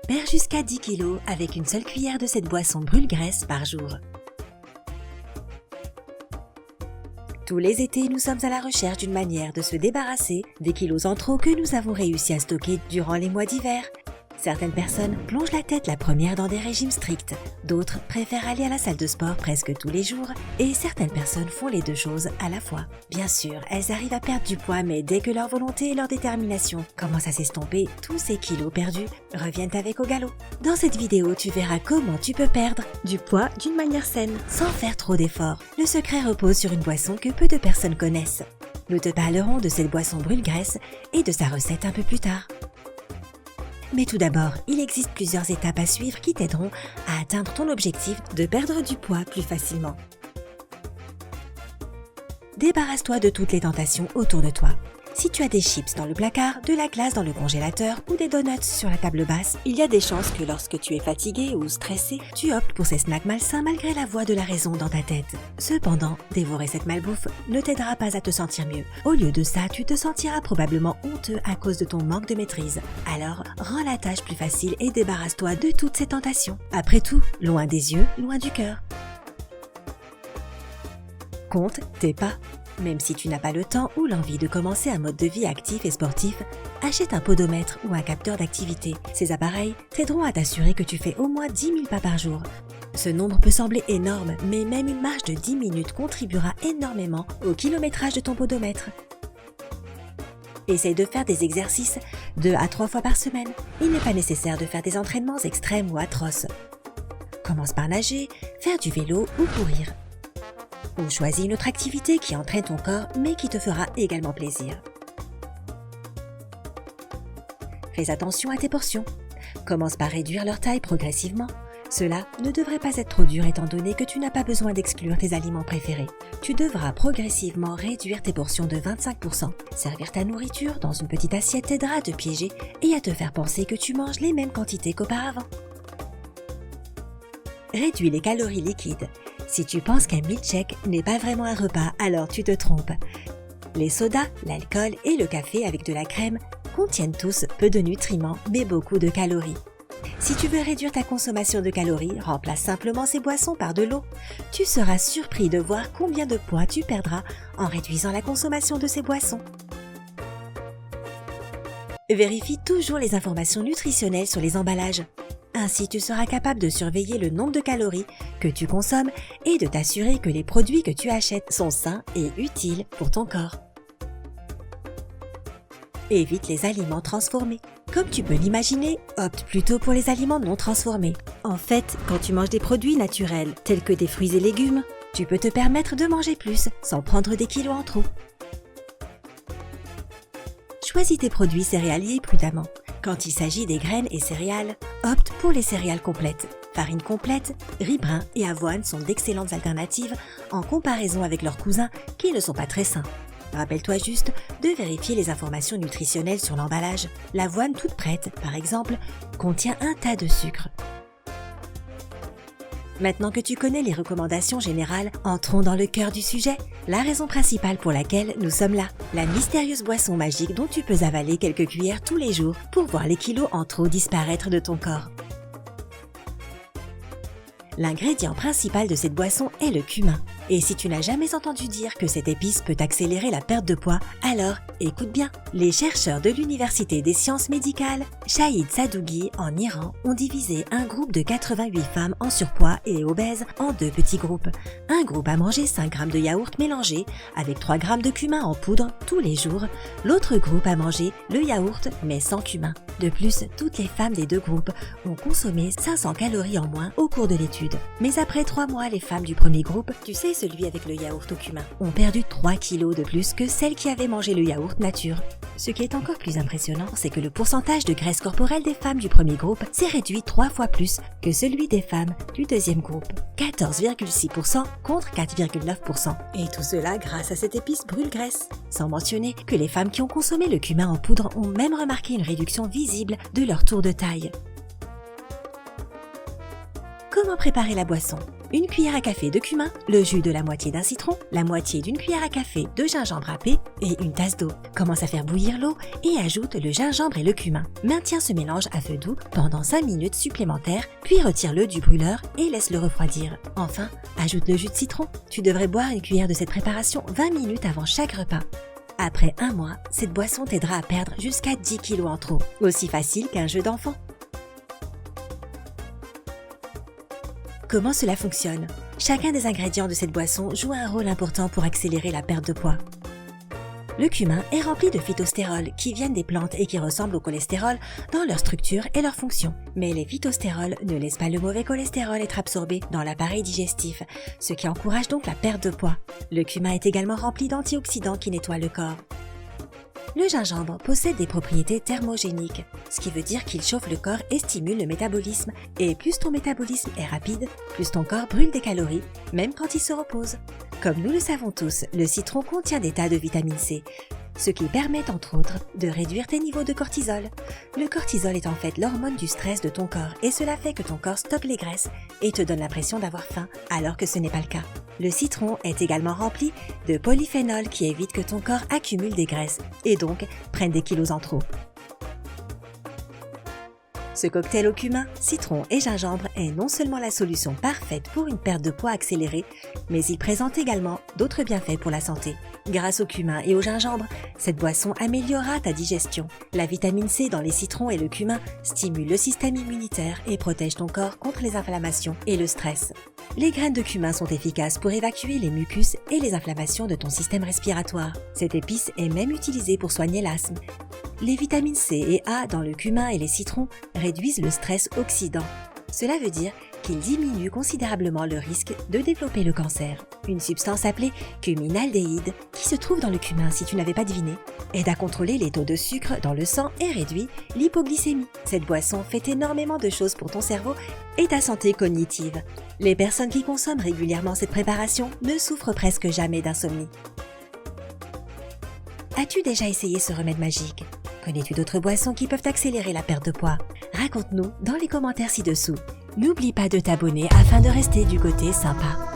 Perds jusqu'à 10 kg avec une seule cuillère de cette boisson brûle-graisse par jour. Tous les étés, nous sommes à la recherche d'une manière de se débarrasser des kilos en trop que nous avons réussi à stocker durant les mois d'hiver. Certaines personnes plongent la tête la première dans des régimes stricts, d'autres préfèrent aller à la salle de sport presque tous les jours et certaines personnes font les deux choses à la fois. Bien sûr, elles arrivent à perdre du poids mais dès que leur volonté et leur détermination commencent à s'estomper, tous ces kilos perdus reviennent avec au galop. Dans cette vidéo, tu verras comment tu peux perdre du poids d'une manière saine, sans faire trop d'efforts. Le secret repose sur une boisson que peu de personnes connaissent. Nous te parlerons de cette boisson brûle-graisse et de sa recette un peu plus tard. Mais tout d'abord, il existe plusieurs étapes à suivre qui t'aideront à atteindre ton objectif de perdre du poids plus facilement. Débarrasse-toi de toutes les tentations autour de toi. Si tu as des chips dans le placard, de la glace dans le congélateur ou des donuts sur la table basse, il y a des chances que lorsque tu es fatigué ou stressé, tu optes pour ces snacks malsains malgré la voix de la raison dans ta tête. Cependant, dévorer cette malbouffe ne t'aidera pas à te sentir mieux. Au lieu de ça, tu te sentiras probablement honteux à cause de ton manque de maîtrise. Alors, rends la tâche plus facile et débarrasse-toi de toutes ces tentations. Après tout, loin des yeux, loin du cœur. Compte tes pas. Même si tu n'as pas le temps ou l'envie de commencer un mode de vie actif et sportif, achète un podomètre ou un capteur d'activité. Ces appareils t'aideront à t'assurer que tu fais au moins 10 000 pas par jour. Ce nombre peut sembler énorme, mais même une marche de 10 minutes contribuera énormément au kilométrage de ton podomètre. Essaye de faire des exercices 2 à 3 fois par semaine. Il n'est pas nécessaire de faire des entraînements extrêmes ou atroces. Commence par nager, faire du vélo ou courir. Ou choisis une autre activité qui entraîne ton corps mais qui te fera également plaisir. Fais attention à tes portions. Commence par réduire leur taille progressivement. Cela ne devrait pas être trop dur étant donné que tu n'as pas besoin d'exclure tes aliments préférés. Tu devras progressivement réduire tes portions de 25%. Servir ta nourriture dans une petite assiette t'aidera à te piéger et à te faire penser que tu manges les mêmes quantités qu'auparavant. Réduis les calories liquides. Si tu penses qu'un milkshake n'est pas vraiment un repas, alors tu te trompes. Les sodas, l'alcool et le café avec de la crème contiennent tous peu de nutriments mais beaucoup de calories. Si tu veux réduire ta consommation de calories, remplace simplement ces boissons par de l'eau. Tu seras surpris de voir combien de poids tu perdras en réduisant la consommation de ces boissons. Vérifie toujours les informations nutritionnelles sur les emballages. Ainsi, tu seras capable de surveiller le nombre de calories que tu consommes et de t'assurer que les produits que tu achètes sont sains et utiles pour ton corps. Évite les aliments transformés. Comme tu peux l'imaginer, opte plutôt pour les aliments non transformés. En fait, quand tu manges des produits naturels tels que des fruits et légumes, tu peux te permettre de manger plus sans prendre des kilos en trop. Choisis tes produits céréaliers prudemment. Quand il s'agit des graines et céréales, opte pour les céréales complètes. Farine complète, riz brun et avoine sont d'excellentes alternatives en comparaison avec leurs cousins qui ne sont pas très sains. Rappelle-toi juste de vérifier les informations nutritionnelles sur l'emballage. L'avoine toute prête, par exemple, contient un tas de sucre. Maintenant que tu connais les recommandations générales, entrons dans le cœur du sujet, la raison principale pour laquelle nous sommes là. La mystérieuse boisson magique dont tu peux avaler quelques cuillères tous les jours pour voir les kilos en trop disparaître de ton corps. L'ingrédient principal de cette boisson est le cumin. Et si tu n'as jamais entendu dire que cette épice peut accélérer la perte de poids, alors écoute bien. Les chercheurs de l'Université des sciences médicales, Shahid Sadoughi en Iran, ont divisé un groupe de 88 femmes en surpoids et obèses en 2 petits groupes. Un groupe a mangé 5 grammes de yaourt mélangé avec 3 grammes de cumin en poudre tous les jours. L'autre groupe a mangé le yaourt mais sans cumin. De plus, toutes les femmes des 2 groupes ont consommé 500 calories en moins au cours de l'étude. Mais après 3 mois, les femmes du premier groupe, tu sais celui avec le yaourt au cumin, ont perdu 3 kilos de plus que celles qui avaient mangé le yaourt nature. Ce qui est encore plus impressionnant, c'est que le pourcentage de graisse corporelle des femmes du premier groupe s'est réduit 3 fois plus que celui des femmes du deuxième groupe. 14,6% contre 4,9%. Et tout cela grâce à cette épice brûle-graisse. Sans mentionner que les femmes qui ont consommé le cumin en poudre ont même remarqué une réduction visible de leur tour de taille. Comment préparer la boisson? Une cuillère à café de cumin, le jus de la moitié d'un citron, la moitié d'une cuillère à café de gingembre râpé et une tasse d'eau. Commence à faire bouillir l'eau et ajoute le gingembre et le cumin. Maintiens ce mélange à feu doux pendant 5 minutes supplémentaires, puis retire-le du brûleur et laisse-le refroidir. Enfin, ajoute le jus de citron. Tu devrais boire une cuillère de cette préparation 20 minutes avant chaque repas. Après 1 mois, cette boisson t'aidera à perdre jusqu'à 10 kg en trop. Aussi facile qu'un jeu d'enfant. Comment cela fonctionne? Chacun des ingrédients de cette boisson joue un rôle important pour accélérer la perte de poids. Le cumin est rempli de phytostérols qui viennent des plantes et qui ressemblent au cholestérol dans leur structure et leur fonction. Mais les phytostérols ne laissent pas le mauvais cholestérol être absorbé dans l'appareil digestif, ce qui encourage donc la perte de poids. Le cumin est également rempli d'antioxydants qui nettoient le corps. Le gingembre possède des propriétés thermogéniques, ce qui veut dire qu'il chauffe le corps et stimule le métabolisme. Et plus ton métabolisme est rapide, plus ton corps brûle des calories, même quand il se repose. Comme nous le savons tous, le citron contient des tas de vitamine C, ce qui permet entre autres de réduire tes niveaux de cortisol. Le cortisol est en fait l'hormone du stress de ton corps et cela fait que ton corps stocke les graisses et te donne l'impression d'avoir faim alors que ce n'est pas le cas. Le citron est également rempli de polyphénol qui évite que ton corps accumule des graisses et donc prenne des kilos en trop. Ce cocktail au cumin, citron et gingembre est non seulement la solution parfaite pour une perte de poids accélérée, mais il présente également d'autres bienfaits pour la santé. Grâce au cumin et au gingembre, cette boisson améliorera ta digestion. La vitamine C dans les citrons et le cumin stimule le système immunitaire et protège ton corps contre les inflammations et le stress. Les graines de cumin sont efficaces pour évacuer les mucus et les inflammations de ton système respiratoire. Cette épice est même utilisée pour soigner l'asthme. Les vitamines C et A dans le cumin et les citrons réduisent le stress oxydant. Cela veut dire qu'ils diminuent considérablement le risque de développer le cancer. Une substance appelée cuminaldéhyde, qui se trouve dans le cumin si tu n'avais pas deviné, aide à contrôler les taux de sucre dans le sang et réduit l'hypoglycémie. Cette boisson fait énormément de choses pour ton cerveau et ta santé cognitive. Les personnes qui consomment régulièrement cette préparation ne souffrent presque jamais d'insomnie. As-tu déjà essayé ce remède magique? Connais-tu d'autres boissons qui peuvent accélérer la perte de poids? Raconte-nous dans les commentaires ci-dessous. N'oublie pas de t'abonner afin de rester du côté sympa.